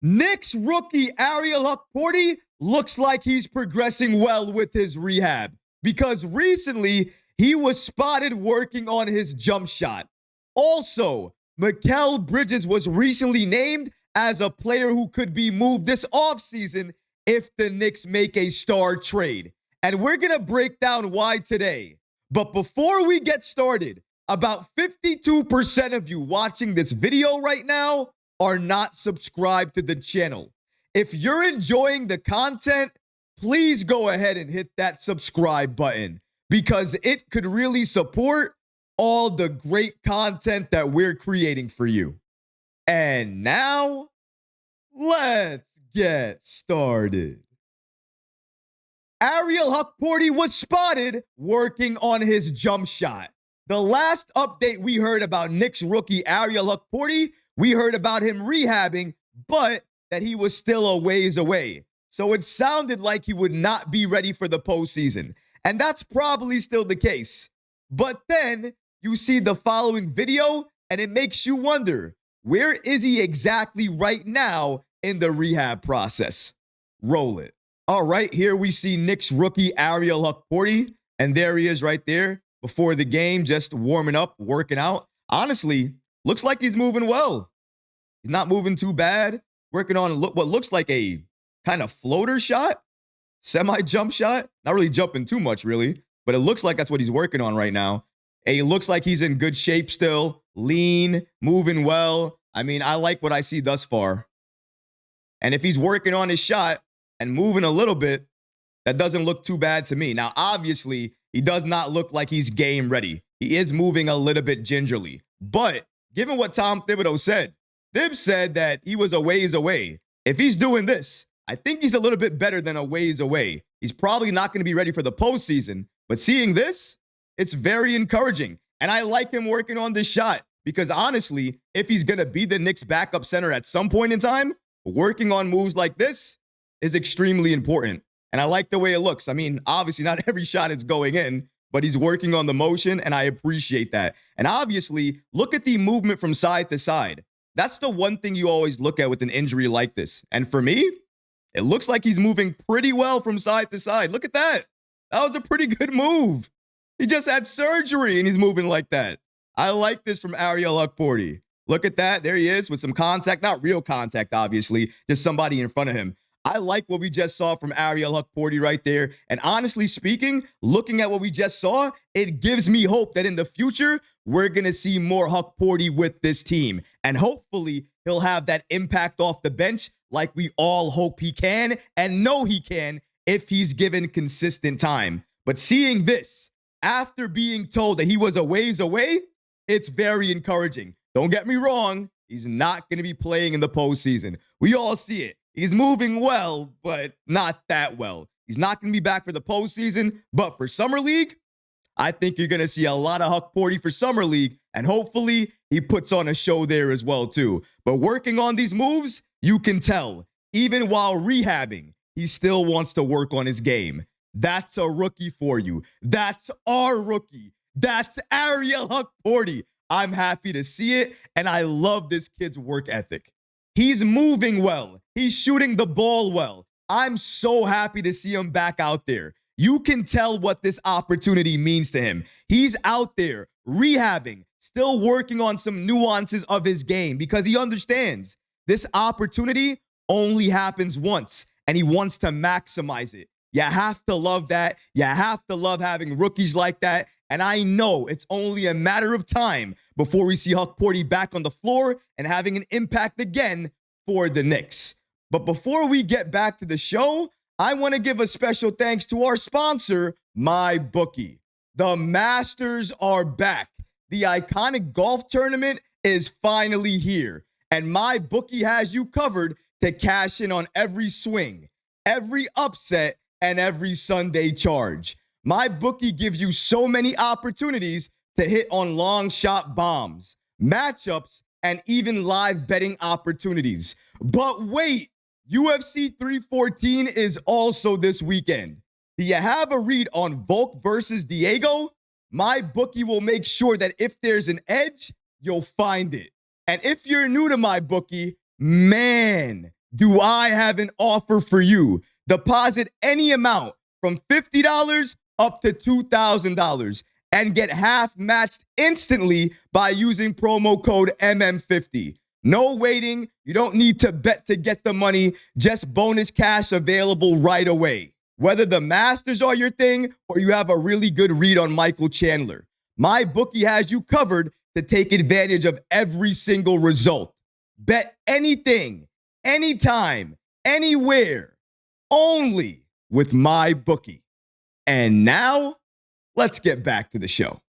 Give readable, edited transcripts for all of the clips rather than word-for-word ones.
Knicks rookie Ariel Hukporti looks like he's progressing well with his rehab because recently he was spotted working on his jump shot. Also, Mikal Bridges was recently named as a player who could be moved this offseason if the Knicks make a star trade. And we're going to break down why today. But before we get started, about 52% of you watching this video right now are not subscribed to the channel. If you're enjoying the content, please go ahead and hit that subscribe button because it could really support all the great content that we're creating for you. And now, let's get started. Ariel Hukporti was spotted working on his jump shot. The last update we heard about Knicks rookie Ariel Hukporti, we heard about him rehabbing, but that he was still a ways away. So it sounded like he would not be ready for the postseason. And that's probably still the case. But then you see the following video and it makes you wonder, where is he exactly right now in the rehab process? Roll it. All right, here we see Knicks rookie Ariel Hukporti, and there he is right there before the game, just warming up, working out. Honestly, looks like he's moving well. He's not moving too bad. Working on what looks like a kind of floater shot, semi-jump shot. Not really jumping too much, really, but it looks like that's what he's working on right now. And he looks like he's in good shape still, lean, moving well. I mean, I like what I see thus far. And if he's working on his shot and moving a little bit, that doesn't look too bad to me. Now, obviously, he does not look like he's game ready. He is moving a little bit gingerly. But given what Tom Thibodeau said, Thib said that he was a ways away. If he's doing this, I think he's a little bit better than a ways away. He's probably not going to be ready for the postseason. But seeing this, it's very encouraging. And I like him working on this shot because honestly, if he's going to be the Knicks backup center at some point in time, working on moves like this is extremely important. And I like the way it looks. I mean, obviously not every shot is going in, but he's working on the motion and I appreciate that. And obviously, look at the movement from side to side. That's the one thing you always look at with an injury like this. And for me, it looks like he's moving pretty well from side to side. Look at that. That was a pretty good move. He just had surgery and he's moving like that. I like this from Ariel Hukporti. Look at that. There he is with some contact. Not real contact, obviously. Just somebody in front of him. I like what we just saw from Ariel Hukporti right there. And honestly speaking, looking at what we just saw, it gives me hope that in the future, we're going to see more Hukporti with this team. And hopefully, he'll have that impact off the bench like we all hope he can and know he can if he's given consistent time. But seeing this, after being told that he was a ways away, it's very encouraging. Don't get me wrong, he's not going to be playing in the postseason. We all see it. He's moving well, but not that well. He's not going to be back for the postseason, but for Summer League, I think you're going to see a lot of Hukporti for Summer League, and hopefully he puts on a show there as well, too. But working on these moves, you can tell, even while rehabbing, he still wants to work on his game. That's a rookie for you. That's our rookie. That's Ariel Hukporti. I'm happy to see it, and I love this kid's work ethic. He's moving well. He's shooting the ball well. I'm so happy to see him back out there. You can tell what this opportunity means to him. He's out there rehabbing, still working on some nuances of his game because he understands this opportunity only happens once, and he wants to maximize it. You have to love that. You have to love having rookies like that. And I know it's only a matter of time before we see Hukporti back on the floor and having an impact again for the Knicks. But before we get back to the show, I want to give a special thanks to our sponsor, MyBookie. The Masters are back. The iconic golf tournament is finally here. And MyBookie has you covered to cash in on every swing, every upset, and every Sunday charge. MyBookie gives you so many opportunities to hit on long shot bombs, matchups, and even live betting opportunities. But wait, UFC 314 is also this weekend. Do you have a read on Volk versus Diego? MyBookie will make sure that if there's an edge, you'll find it. And if you're new to MyBookie, man, do I have an offer for you. Deposit any amount from $50 up to $2,000 and get half matched instantly by using promo code MM50. No waiting. You don't need to bet to get the money. Just bonus cash available right away. Whether the Masters are your thing or you have a really good read on Michael Chandler, my bookie has you covered to take advantage of every single result. Bet anything, anytime, anywhere, only with my bookie. And now, let's get back to the show.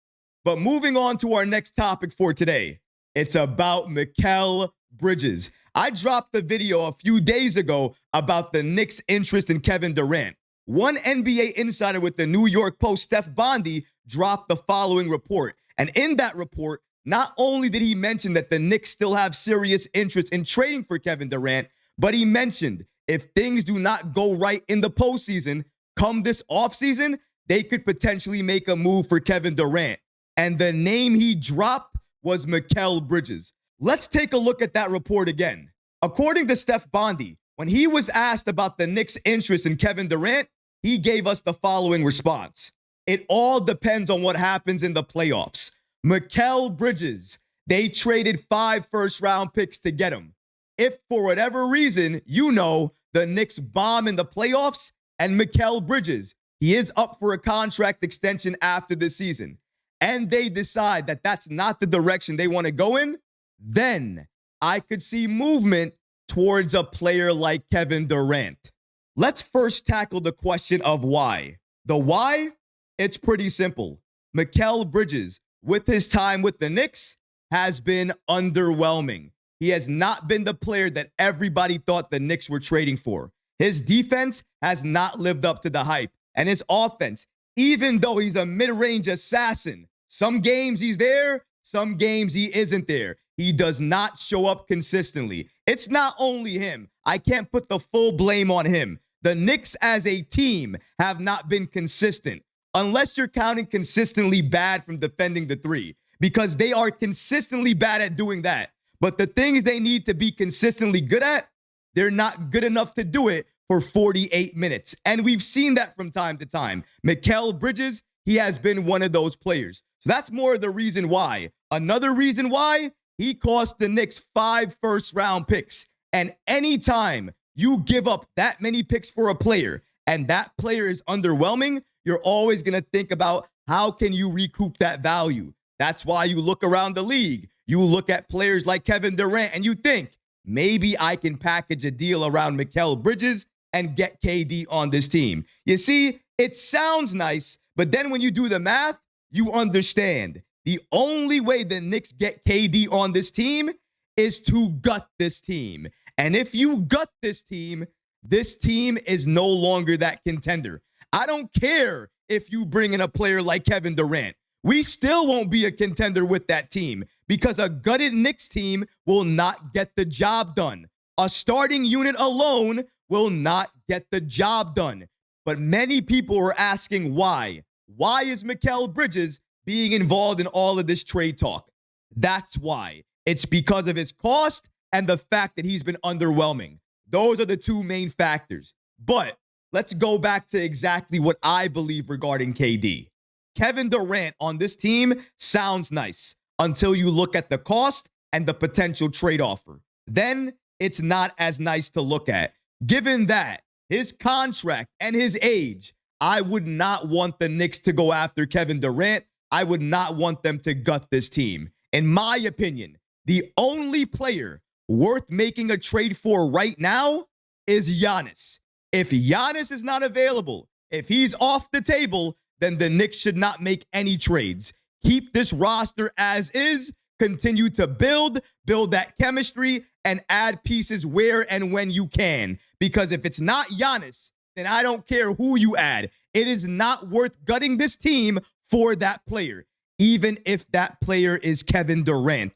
But moving on to our next topic for today, it's about Mikal Bridges. I dropped the video a few days ago about the Knicks' interest in Kevin Durant. One NBA insider with the New York Post, Steph Bondy, dropped the following report. And in that report, not only did he mention that the Knicks still have serious interest in trading for Kevin Durant, but he mentioned if things do not go right in the postseason, come this offseason, they could potentially make a move for Kevin Durant. And the name he dropped was Mikal Bridges. Let's take a look at that report again. According to Steph Bondy, when he was asked about the Knicks' interest in Kevin Durant, he gave us the following response. It all depends on what happens in the playoffs. Mikal Bridges, they traded 5 first-round picks to get him. If for whatever reason, the Knicks bomb in the playoffs and Mikal Bridges, he is up for a contract extension after this season, and they decide that that's not the direction they want to go in, then I could see movement towards a player like Kevin Durant. Let's first tackle the question of why. The why? It's pretty simple. Mikal Bridges, with his time with the Knicks, has been underwhelming. He has not been the player that everybody thought the Knicks were trading for. His defense has not lived up to the hype. And his offense, even though he's a mid-range assassin, some games he's there, some games he isn't there. He does not show up consistently. It's not only him. I can't put the full blame on him. The Knicks as a team have not been consistent, unless you're counting consistently bad from defending the three, because they are consistently bad at doing that. But the things they need to be consistently good at, they're not good enough to do it for 48 minutes. And we've seen that from time to time. Mikal Bridges, he has been one of those players. So that's more of the reason why. Another reason why, he cost the Knicks 5 first-round picks. And anytime you give up that many picks for a player and that player is underwhelming, you're always going to think about how can you recoup that value. That's why you look around the league. You look at players like Kevin Durant and you think, maybe I can package a deal around Mikal Bridges and get KD on this team. You see, it sounds nice, but then when you do the math, you understand. The only way the Knicks get KD on this team is to gut this team. And if you gut this team is no longer that contender. I don't care if you bring in a player like Kevin Durant. We still won't be a contender with that team because a gutted Knicks team will not get the job done. A starting unit alone will not get the job done. But many people are asking why. Why is Mikal Bridges being involved in all of this trade talk? That's why. It's because of his cost and the fact that he's been underwhelming. Those are the two main factors. But let's go back to exactly what I believe regarding KD. Kevin Durant on this team sounds nice until you look at the cost and the potential trade offer. Then it's not as nice to look at. Given that, his contract and his age, I would not want the Knicks to go after Kevin Durant. I would not want them to gut this team. In my opinion, the only player worth making a trade for right now is Giannis. If Giannis is not available, if he's off the table, then the Knicks should not make any trades. Keep this roster as is, continue to build that chemistry, and add pieces where and when you can. Because if it's not Giannis, then I don't care who you add. It is not worth gutting this team for that player, even if that player is Kevin Durant,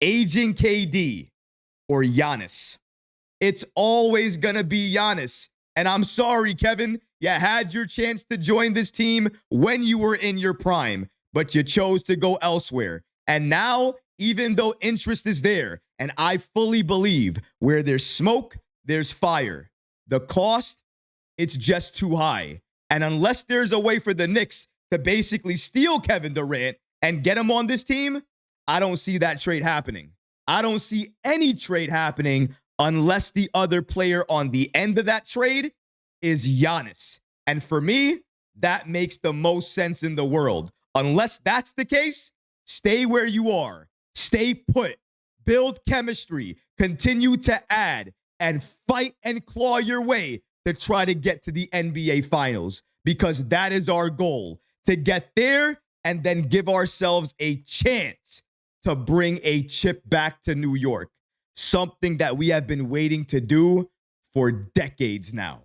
aging KD, or Giannis. It's always going to be Giannis. And I'm sorry, Kevin, you had your chance to join this team when you were in your prime, but you chose to go elsewhere. And now, even though interest is there, and I fully believe where there's smoke, there's fire. The cost, it's just too high. And unless there's a way for the Knicks to basically steal Kevin Durant and get him on this team, I don't see that trade happening. I don't see any trade happening unless the other player on the end of that trade is Giannis. And for me, that makes the most sense in the world. Unless that's the case, stay where you are. Stay put. Build chemistry. Continue to add and fight and claw your way to try to get to the NBA Finals, because that is our goal, to get there and then give ourselves a chance to bring a chip back to New York, something that we have been waiting to do for decades now.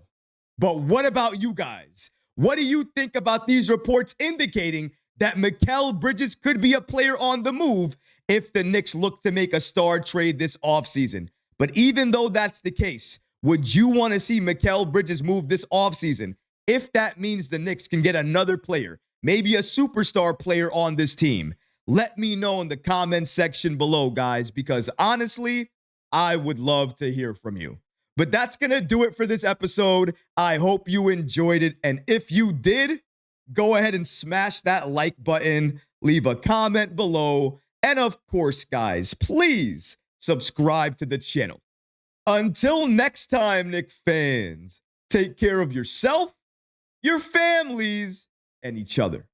But what about you guys? What do you think about these reports indicating that Mikal Bridges could be a player on the move if the Knicks look to make a star trade this offseason? But even though that's the case, would you want to see Mikal Bridges move this offseason if that means the Knicks can get another player, maybe a superstar player on this team? Let me know in the comments section below, guys, because honestly, I would love to hear from you. But that's going to do it for this episode. I hope you enjoyed it. And if you did, go ahead and smash that like button, leave a comment below. And of course, guys, please subscribe to the channel. Until next time, Knicks fans, take care of yourself, your families, and each other.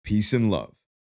Peace and love.